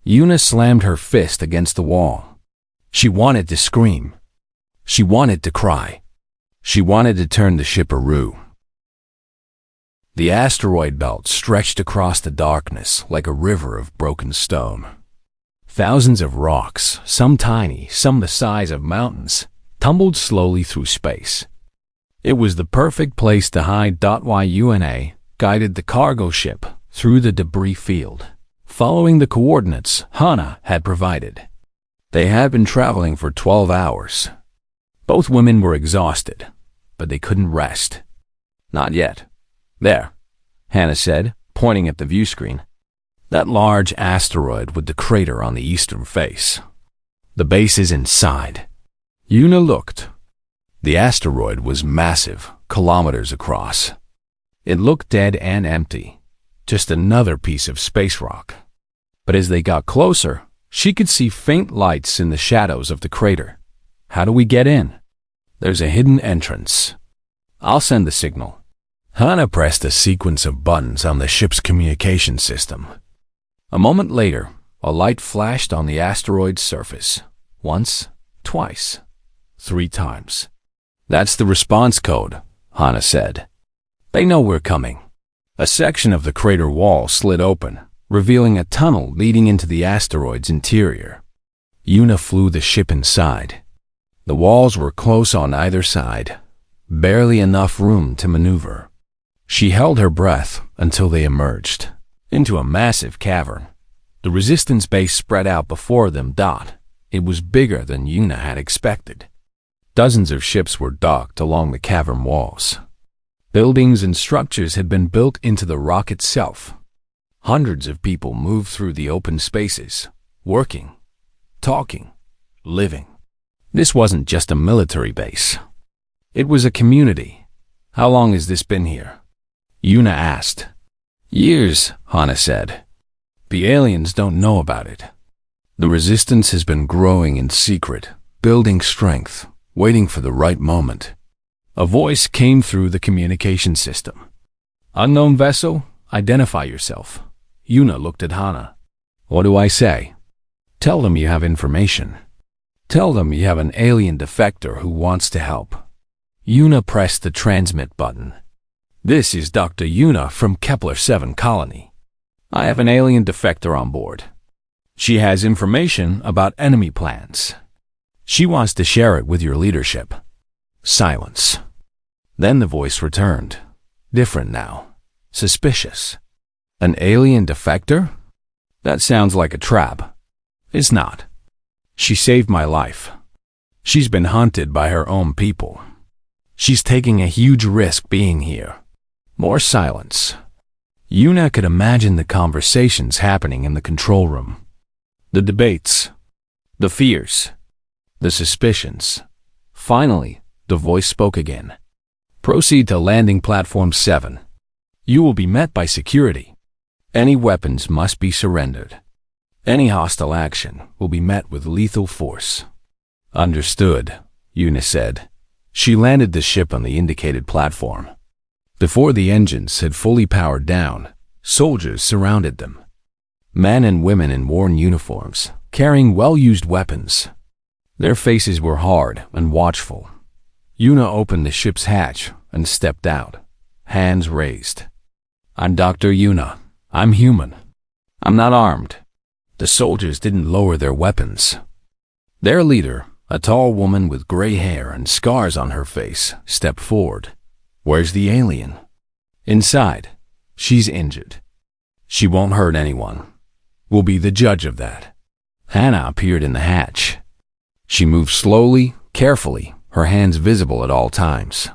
Una slammed her fist against the wall. She wanted to scream. She wanted to cry. She wanted to turn the ship around. The asteroid belt stretched across the darkness like a river of broken stone. Thousands of rocks, some tiny, some the size of mountains, tumbled slowly through space. It was the perfect place to hide. Una guided the cargo ship through the debris field, following the coordinates Hannah had provided. They had been traveling for 12 hours. Both women were exhausted, but they couldn't rest. "Not yet. There," Hannah said, pointing at the view screen. "That large asteroid with the crater on the eastern face. The base is inside." Una looked. The asteroid was massive, kilometers across. It looked dead and empty, just another piece of space rock. But as they got closer, she could see faint lights in the shadows of the crater. "How do we get in?" "There's a hidden entrance. I'll send the signal." Hannah pressed a sequence of buttons on the ship's communication system. A moment later, a light flashed on the asteroid's surface. Once, twice, 3 times. "That's the response code," Hannah said. "They know we're coming." A section of the crater wall slid open, revealing a tunnel leading into the asteroid's interior. Una flew the ship inside. The walls were close on either side, barely enough room to maneuver. She held her breath until they emerged into a massive cavern. The resistance base spread out before them. It was bigger than Una had expected. Dozens of ships were docked along the cavern walls. Buildings and structures had been built into the rock itself. Hundreds of people moved through the open spaces, working, talking, living. This wasn't just a military base. It was a community. "How long has this been here?" Una asked. "Years," Hannah said. "The aliens don't know about it. The resistance has been growing in secret, building strength, waiting for the right moment." A voice came through the communication system. "Unknown vessel, identify yourself." Una looked at Hannah. "What do I say?" "Tell them you have information. Tell them you have an alien defector who wants to help." Una pressed the transmit button. "This is Dr. Una from Kepler 7 Colony. I have an alien defector on board. She has information about enemy plans. She wants to share it with your leadership." Silence. Then the voice returned. Different now. Suspicious. "An alien defector? That sounds like a trap." "It's not. She saved my life. She's been hunted by her own people. She's taking a huge risk being here." More silence. Una could imagine the conversations happening in the control room. The debates. The fears. The suspicions. Finally, the voice spoke again. "Proceed to landing platform 7. You will be met by security. Any weapons must be surrendered. Any hostile action will be met with lethal force." "Understood," Una said. She landed the ship on the indicated platform. Before the engines had fully powered down, soldiers surrounded them. Men and women in worn uniforms, carrying well-used weapons. Their faces were hard and watchful. Una opened the ship's hatch and stepped out, hands raised. "I'm Dr. Una. I'm human. I'm not armed." The soldiers didn't lower their weapons. Their leader, a tall woman with gray hair and scars on her face, stepped forward. "Where's the alien?" "Inside. She's injured. She won't hurt anyone. We'll be the judge of that." Hannah appeared in the hatch. She moved slowly, carefully, her hands visible at all times.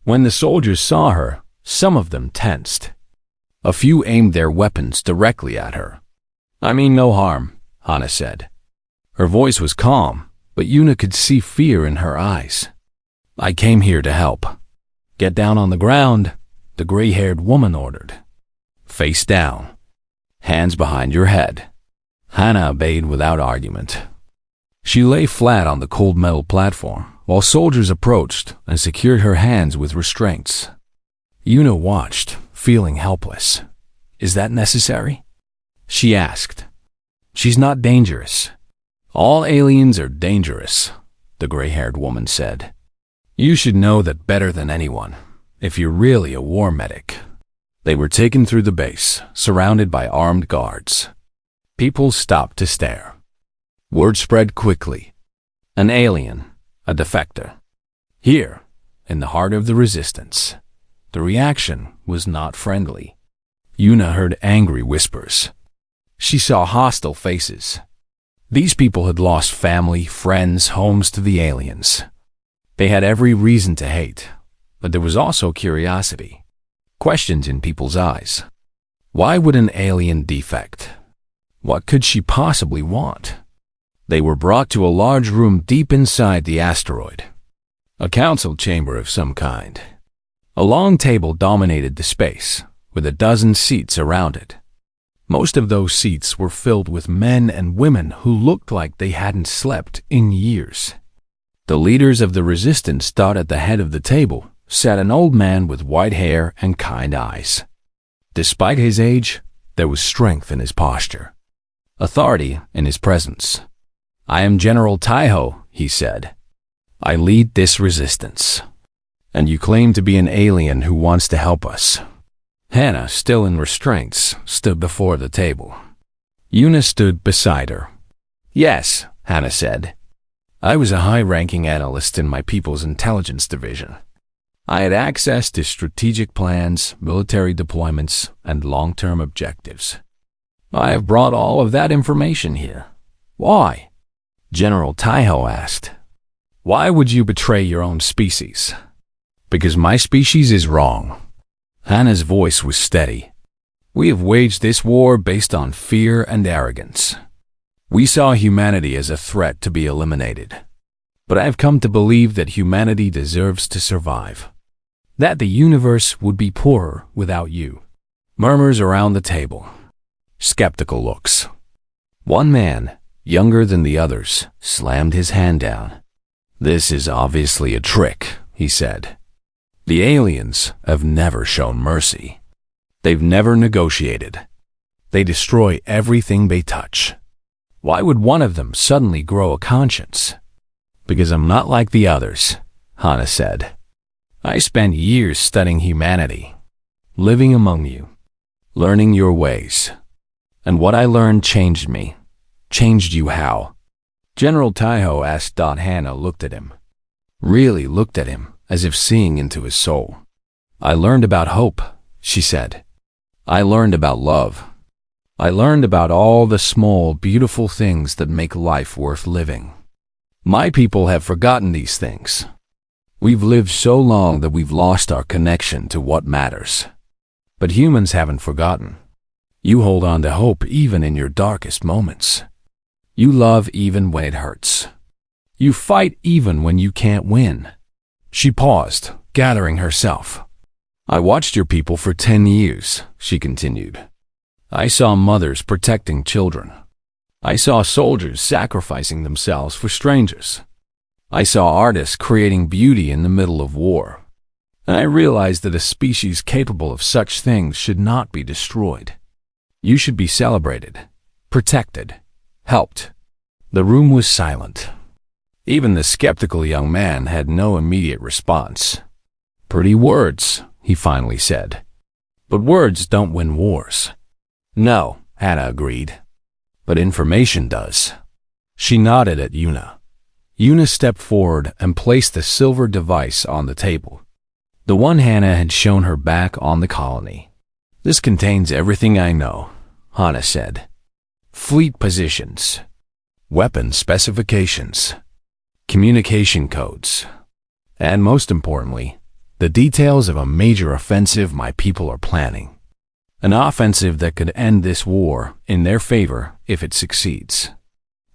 When the soldiers saw her, Some of them tensed. A few aimed their weapons directly at her. "I mean no harm," Hannah said. Her voice was calm, but Yuna could see fear in her eyes. "I came here to help." "Get down on the ground," the gray-haired woman ordered. "Face down. Hands behind your head." Hannah obeyed without argument. She lay flat on the cold metal platform while soldiers approached and secured her hands with restraints. Yuna watched, feeling helpless. "Is that necessary?" she asked. "She's not dangerous." "All aliens are dangerous," the gray-haired woman said. "You should know that better than anyone, if you're really a war medic." They were taken through the base, surrounded by armed guards. People stopped to stare. Word spread quickly. An alien, a defector. Here, in the heart of the resistance. The reaction was not friendly. Yuna heard angry whispers. She saw hostile faces. These people had lost family, friends, homes to the aliens. They had every reason to hate, but there was also curiosity. Questions in people's eyes. Why would an alien defect? What could she possibly want? They were brought to a large room deep inside the asteroid. A council chamber of some kind. A long table dominated the space, with a dozen seats around it. Most of those seats were filled with men and women who looked like they hadn't slept in years. The leaders of the resistance thought at the head of the table sat an old man with white hair and kind eyes. Despite his age, there was strength in his posture, authority in his presence. "I am General Taiho," he said. "I lead this resistance. And you claim to be an alien who wants to help us." Hannah, still in restraints, stood before the table. Yuna stood beside her. "Yes," Hannah said. "I was a high-ranking analyst in my people's intelligence division. I had access to strategic plans, military deployments, and long-term objectives. I have brought all of that information here." "Why?" General Taiho asked. "Why would you betray your own species?" "Because my species is wrong." Hannah's voice was steady. "We have waged this war based on fear and arrogance. We saw humanity as a threat to be eliminated. But I have come to believe that humanity deserves to survive. That the universe would be poorer without you." Murmurs around the table. Skeptical looks. One man, younger than the others, slammed his hand down. "This is obviously a trick," he said. "The aliens have never shown mercy. They've never negotiated. They destroy everything they touch. Why would one of them suddenly grow a conscience?" "Because I'm not like the others," Hannah said. "I spent years studying humanity, living among you, learning your ways. And what I learned changed me. Changed you how?" General Taiho asked. Hannah looked at him. Really looked at him, as if seeing into his soul. "I learned about hope," she said. "I learned about love. I learned about all the small, beautiful things that make life worth living. My people have forgotten these things. We've lived so long that we've lost our connection to what matters. But humans haven't forgotten. You hold on to hope even in your darkest moments. You love even when it hurts. You fight even when you can't win." She paused, gathering herself. "I watched your people for 10 years, she continued. "I saw mothers protecting children. I saw soldiers sacrificing themselves for strangers. I saw artists creating beauty in the middle of war. And I realized that a species capable of such things should not be destroyed. You should be celebrated, protected, helped." The room was silent. Even the skeptical young man had no immediate response. "Pretty words," he finally said. "But words don't win wars." "No," Hannah agreed. "But information does." She nodded at Yuna. Yuna stepped forward and placed the silver device on the table. The one Hannah had shown her back on the colony. "This contains everything I know," Hannah said. "Fleet positions, weapon specifications, communication codes, and most importantly, The details of a major offensive my people are planning. An offensive that could end this war in their favor if it succeeds.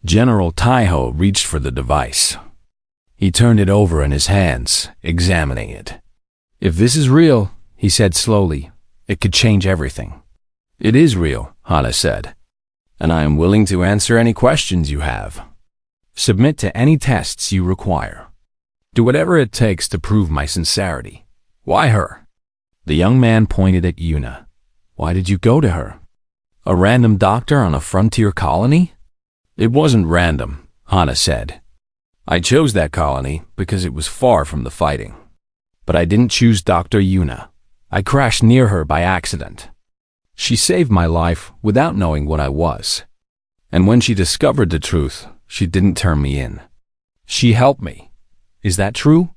General Taiho reached for the device. He turned it over in his hands, examining it. If this is real, he said slowly, it could change everything. It is real, Hana said, and I am willing to answer any questions you have. Submit to any tests you require. Do whatever it takes to prove my sincerity. Why her? The young man pointed at Yuna. Why did you go to her? A random doctor on a frontier colony? It wasn't random, Hana said. I chose that colony because it was far from the fighting. But I didn't choose Dr. Yuna. I crashed near her by accident. She saved my life without knowing what I was. And when she discovered the truth, she didn't turn me in. She helped me. Is that true?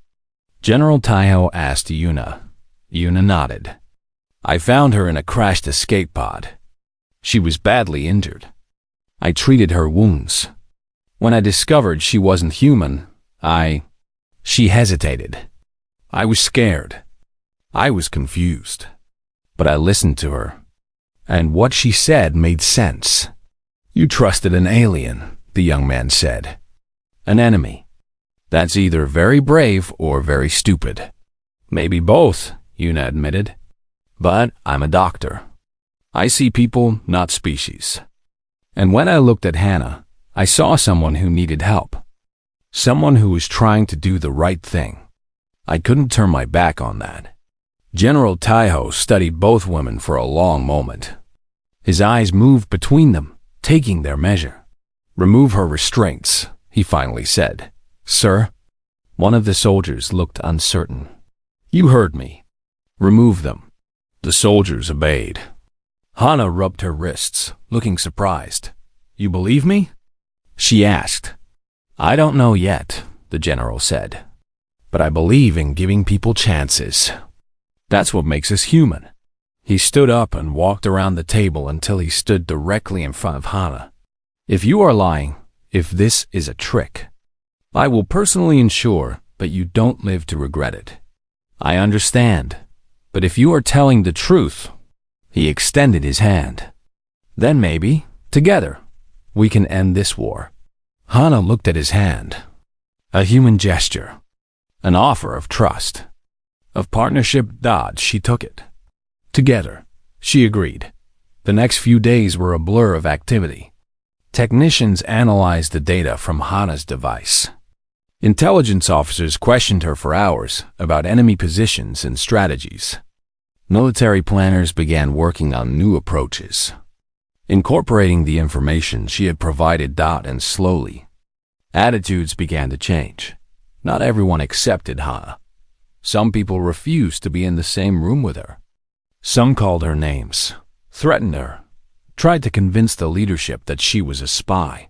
General Taiho asked Yuna. Yuna nodded. I found her in a crashed escape pod. She was badly injured. I treated her wounds. When I discovered she wasn't human, She hesitated. I was scared. I was confused. But I listened to her. And what she said made sense. You trusted an alien, the young man said. An enemy. That's either very brave or very stupid. Maybe both, Yuna admitted. But I'm a doctor. I see people, not species. And when I looked at Hannah, I saw someone who needed help. Someone who was trying to do the right thing. I couldn't turn my back on that. General Taiho studied both women for a long moment. His eyes moved between them, taking their measure. Remove her restraints, he finally said. Sir? One of the soldiers looked uncertain. You heard me. Remove them. The soldiers obeyed. Hana rubbed her wrists, looking surprised. You believe me? She asked. I don't know yet, the general said. But I believe in giving people chances. That's what makes us human. He stood up and walked around the table until he stood directly in front of Hana. If you are lying, if this is a trick, I will personally ensure that you don't live to regret it. I understand, but if you are telling the truth, he extended his hand. Then maybe, together, we can end this war. Hana looked at his hand. A human gesture. An offer of trust. Of partnership. She took it. Together, she agreed. The next few days were a blur of activity. Technicians analyzed the data from Hana's device. Intelligence officers questioned her for hours about enemy positions and strategies. Military planners began working on new approaches. Incorporating the information she had provided. And slowly, attitudes began to change. Not everyone accepted Hana. Some people refused to be in the same room with her. Some called her names, threatened her, tried to convince the leadership that she was a spy.